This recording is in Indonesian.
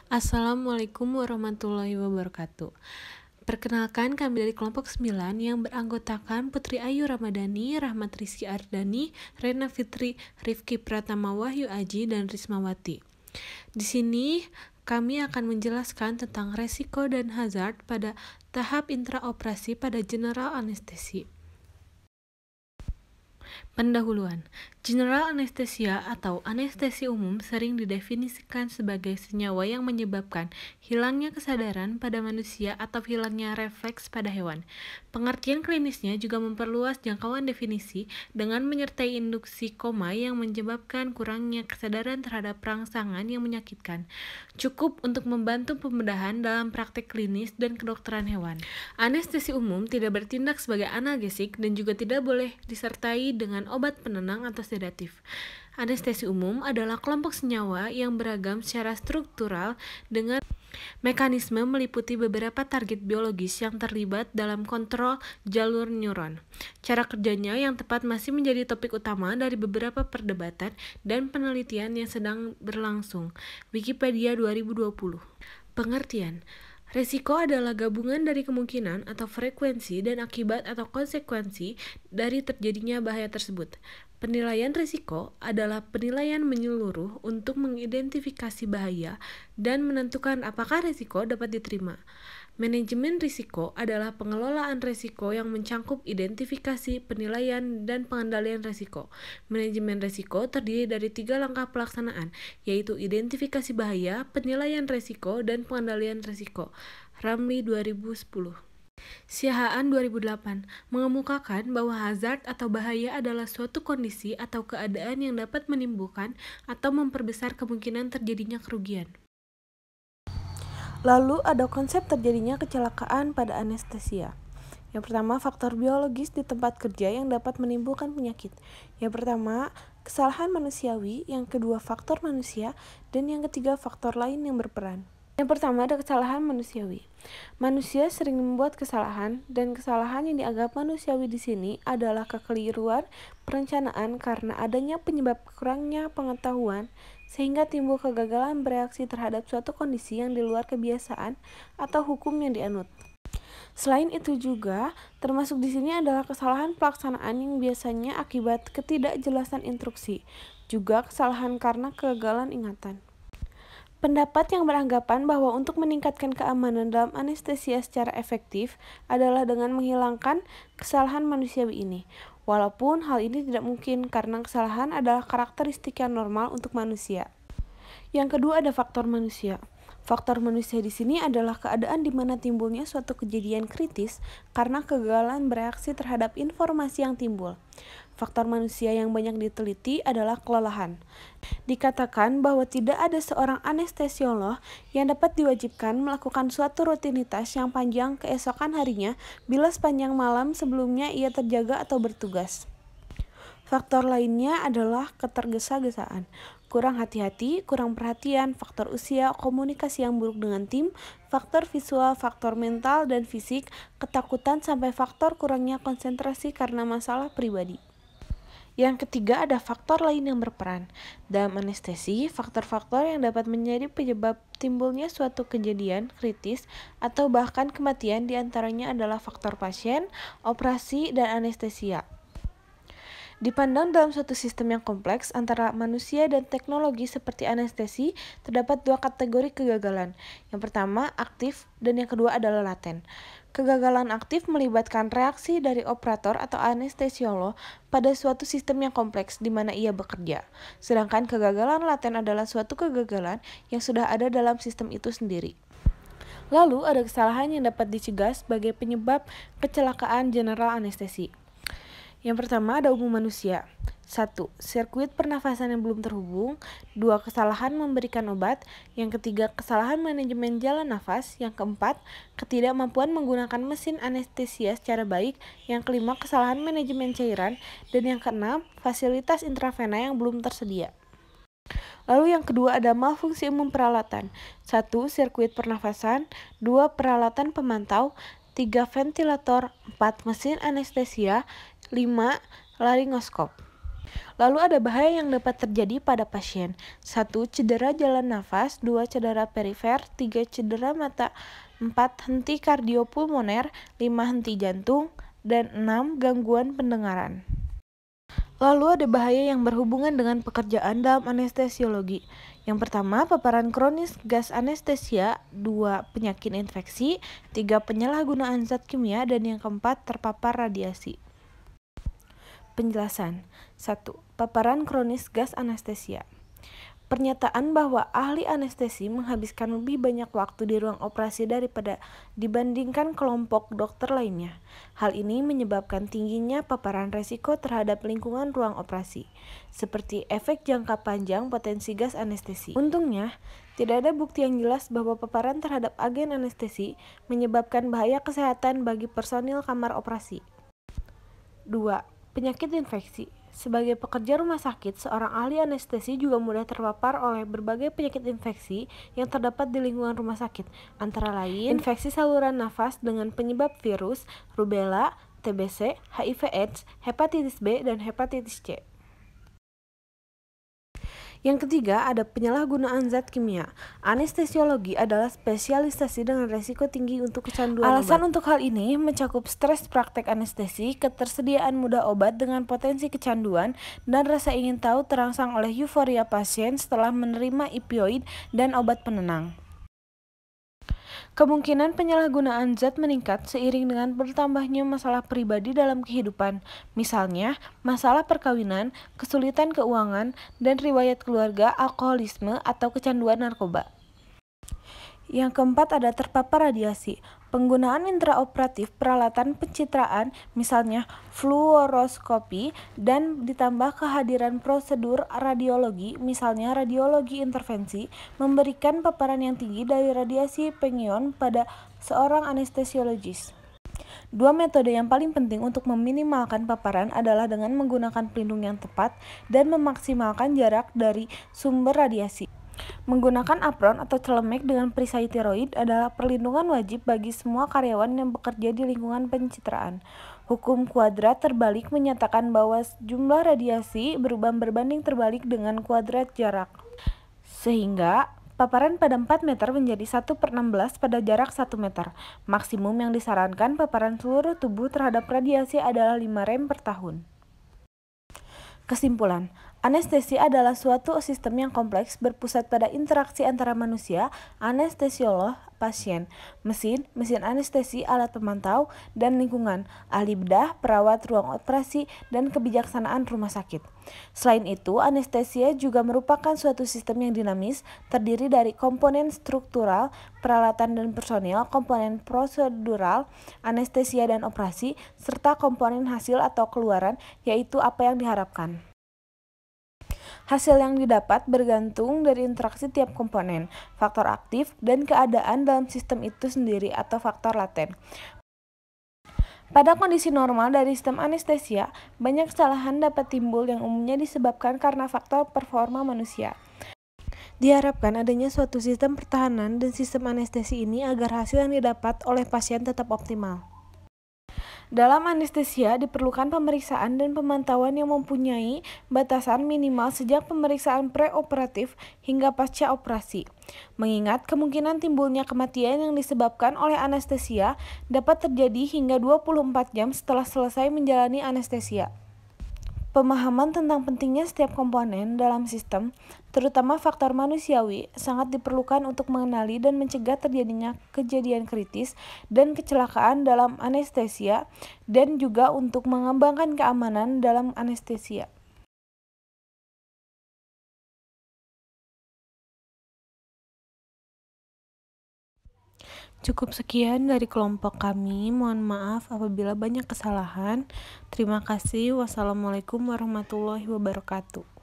Assalamualaikum warahmatullahi wabarakatuh. Perkenalkan, kami dari kelompok 9 yang beranggotakan Putri Ayu Ramadhani, Rahmat Rizky Ardani, Rena Fitri, Rifki Pratama Wahyu Aji, dan Rismawati. Di sini kami akan menjelaskan tentang resiko dan hazard pada tahap intraoperasi pada general anestesi. Pendahuluan. General anesthesia atau anestesi umum sering didefinisikan sebagai senyawa yang menyebabkan hilangnya kesadaran pada manusia atau hilangnya refleks pada hewan. Pengertian klinisnya juga memperluas jangkauan definisi dengan menyertai induksi koma yang menyebabkan kurangnya kesadaran terhadap rangsangan yang menyakitkan. Cukup untuk membantu pembedahan dalam praktek klinis dan kedokteran hewan. Anestesi umum tidak bertindak sebagai analgesik dan juga tidak boleh disertai dengan obat penenang atau sedatif. Anestesi umum adalah kelompok senyawa yang beragam secara struktural dengan mekanisme meliputi beberapa target biologis yang terlibat dalam kontrol jalur neuron. Cara kerjanya yang tepat masih menjadi topik utama dari beberapa perdebatan dan penelitian yang sedang berlangsung. Wikipedia 2020. Pengertian. Resiko adalah gabungan dari kemungkinan atau frekuensi dan akibat atau konsekuensi dari terjadinya bahaya tersebut. Penilaian risiko adalah penilaian menyeluruh untuk mengidentifikasi bahaya dan menentukan apakah risiko dapat diterima. Manajemen risiko adalah pengelolaan risiko yang mencangkup identifikasi, penilaian, dan pengendalian risiko. Manajemen risiko terdiri dari 3 langkah pelaksanaan, yaitu identifikasi bahaya, penilaian risiko, dan pengendalian risiko. Ramli 2010. Siahaan 2008 mengemukakan bahwa hazard atau bahaya adalah suatu kondisi atau keadaan yang dapat menimbulkan atau memperbesar kemungkinan terjadinya kerugian. Lalu ada konsep terjadinya kecelakaan pada anestesia. Yang pertama, faktor biologis di tempat kerja yang dapat menimbulkan penyakit. Yang pertama, kesalahan manusiawi. Yang kedua, faktor manusia. Dan yang ketiga, faktor lain yang berperan. Yang pertama ada kesalahan manusiawi. Manusia sering membuat kesalahan, dan kesalahan yang dianggap manusiawi di sini adalah kekeliruan perencanaan karena adanya penyebab kurangnya pengetahuan, sehingga timbul kegagalan bereaksi terhadap suatu kondisi yang di luar kebiasaan atau hukum yang dianut. Selain itu juga, termasuk di sini adalah kesalahan pelaksanaan yang biasanya akibat ketidakjelasan instruksi, juga kesalahan karena kegagalan ingatan. Pendapat yang beranggapan bahwa untuk meningkatkan keamanan dalam anestesia secara efektif adalah dengan menghilangkan kesalahan manusiawi ini. Walaupun hal ini tidak mungkin karena kesalahan adalah karakteristik yang normal untuk manusia. Yang kedua ada faktor manusia. Faktor manusia di sini adalah keadaan di mana timbulnya suatu kejadian kritis karena kegagalan bereaksi terhadap informasi yang timbul. Faktor manusia yang banyak diteliti adalah kelelahan. Dikatakan bahwa tidak ada seorang anestesiolog yang dapat diwajibkan melakukan suatu rutinitas yang panjang keesokan harinya bila sepanjang malam sebelumnya ia terjaga atau bertugas. Faktor lainnya adalah ketergesa-gesaan, kurang hati-hati, kurang perhatian, faktor usia, komunikasi yang buruk dengan tim, faktor visual, faktor mental dan fisik, ketakutan sampai faktor kurangnya konsentrasi karena masalah pribadi. Yang ketiga ada faktor lain yang berperan. Dalam anestesi, faktor-faktor yang dapat menjadi penyebab timbulnya suatu kejadian kritis atau bahkan kematian diantaranya adalah faktor pasien, operasi, dan anestesia. Dipandang dalam suatu sistem yang kompleks antara manusia dan teknologi seperti anestesi, terdapat 2 kategori kegagalan. Yang pertama, aktif, dan yang kedua adalah laten. Kegagalan aktif melibatkan reaksi dari operator atau anestesiolog pada suatu sistem yang kompleks di mana ia bekerja. Sedangkan kegagalan laten adalah suatu kegagalan yang sudah ada dalam sistem itu sendiri. Lalu ada kesalahan yang dapat dicegah sebagai penyebab kecelakaan general anestesi. Yang pertama ada umum manusia. 1. Sirkuit pernafasan yang belum terhubung. 2. Kesalahan memberikan obat. Yang ketiga, kesalahan manajemen jalan nafas. Yang keempat, ketidakmampuan menggunakan mesin anestesia secara baik. Yang kelima, kesalahan manajemen cairan. Dan yang keenam, fasilitas intravena yang belum tersedia. Lalu yang kedua ada malfungsi umum peralatan. 1. Sirkuit pernafasan. 2. Peralatan pemantau. 3. Ventilator. 4. Mesin anestesia. 5. Laringoskop. Lalu ada bahaya yang dapat terjadi pada pasien. 1. Cedera jalan nafas, 2. Cedera perifer, 3. Cedera mata, 4. Henti kardiopulmoner, 5. Henti jantung, dan 6. Gangguan pendengaran. Lalu ada bahaya yang berhubungan dengan pekerjaan dalam anestesiologi. Yang pertama, paparan kronis gas anestesia, 2. Penyakit infeksi, 3. Penyalahgunaan zat kimia, dan yang keempat, terpapar radiasi. Penjelasan. 1. Paparan kronis gas anestesia. Pernyataan bahwa ahli anestesi menghabiskan lebih banyak waktu di ruang operasi dibandingkan kelompok dokter lainnya. Hal ini menyebabkan tingginya paparan resiko terhadap lingkungan ruang operasi, seperti efek jangka panjang potensi gas anestesi. Untungnya, tidak ada bukti yang jelas bahwa paparan terhadap agen anestesi menyebabkan bahaya kesehatan bagi personil kamar operasi. 2. Penyakit infeksi. Sebagai pekerja rumah sakit, seorang ahli anestesi juga mudah terpapar oleh berbagai penyakit infeksi yang terdapat di lingkungan rumah sakit, antara lain infeksi saluran nafas dengan penyebab virus, rubella, TBC, HIV/AIDS, hepatitis B, dan hepatitis C. Yang ketiga, ada penyalahgunaan zat kimia. Anestesiologi adalah spesialisasi dengan resiko tinggi untuk kecanduan Alasan untuk hal ini mencakup stres praktek anestesi, ketersediaan mudah obat dengan potensi kecanduan, dan rasa ingin tahu terangsang oleh euforia pasien setelah menerima opioid dan obat penenang. Kemungkinan penyalahgunaan zat meningkat seiring dengan bertambahnya masalah pribadi dalam kehidupan, misalnya masalah perkawinan, kesulitan keuangan, dan riwayat keluarga, alkoholisme, atau kecanduan narkoba. Yang keempat ada terpapar radiasi. Penggunaan intraoperatif peralatan pencitraan, misalnya fluoroskopi, dan ditambah kehadiran prosedur radiologi, misalnya radiologi intervensi, memberikan paparan yang tinggi dari radiasi pengion pada seorang anestesiologis. Dua metode yang paling penting untuk meminimalkan paparan adalah dengan menggunakan pelindung yang tepat dan memaksimalkan jarak dari sumber radiasi. Menggunakan apron atau celemek dengan perisai tiroid adalah perlindungan wajib bagi semua karyawan yang bekerja di lingkungan pencitraan. Hukum kuadrat terbalik menyatakan bahwa jumlah radiasi berubah berbanding terbalik dengan kuadrat jarak. Sehingga paparan pada 4 meter menjadi 1/16 pada jarak 1 meter. Maksimum yang disarankan paparan seluruh tubuh terhadap radiasi adalah 5 rem per tahun. Kesimpulan, anestesi adalah suatu sistem yang kompleks berpusat pada interaksi antara manusia, anestesiolog, pasien, mesin anestesi, alat pemantau, dan lingkungan, ahli bedah, perawat ruang operasi, dan kebijaksanaan rumah sakit. Selain itu, anestesia juga merupakan suatu sistem yang dinamis, terdiri dari komponen struktural, peralatan dan personil, komponen prosedural, anestesia dan operasi, serta komponen hasil atau keluaran, yaitu apa yang diharapkan. Hasil yang didapat bergantung dari interaksi tiap komponen, faktor aktif, dan keadaan dalam sistem itu sendiri atau faktor laten. Pada kondisi normal dari sistem anestesia, banyak kesalahan dapat timbul yang umumnya disebabkan karena faktor performa manusia. Diharapkan adanya suatu sistem pertahanan dan sistem anestesi ini agar hasil yang didapat oleh pasien tetap optimal. Dalam anestesia diperlukan pemeriksaan dan pemantauan yang mempunyai batasan minimal sejak pemeriksaan preoperatif hingga pasca operasi. Mengingat kemungkinan timbulnya kematian yang disebabkan oleh anestesia dapat terjadi hingga 24 jam setelah selesai menjalani anestesia. Pemahaman tentang pentingnya setiap komponen dalam sistem, terutama faktor manusiawi, sangat diperlukan untuk mengenali dan mencegah terjadinya kejadian kritis dan kecelakaan dalam anestesia, dan juga untuk mengembangkan keamanan dalam anestesia. Cukup sekian dari kelompok kami. Mohon maaf apabila banyak kesalahan. Terima kasih. Wassalamualaikum warahmatullahi wabarakatuh.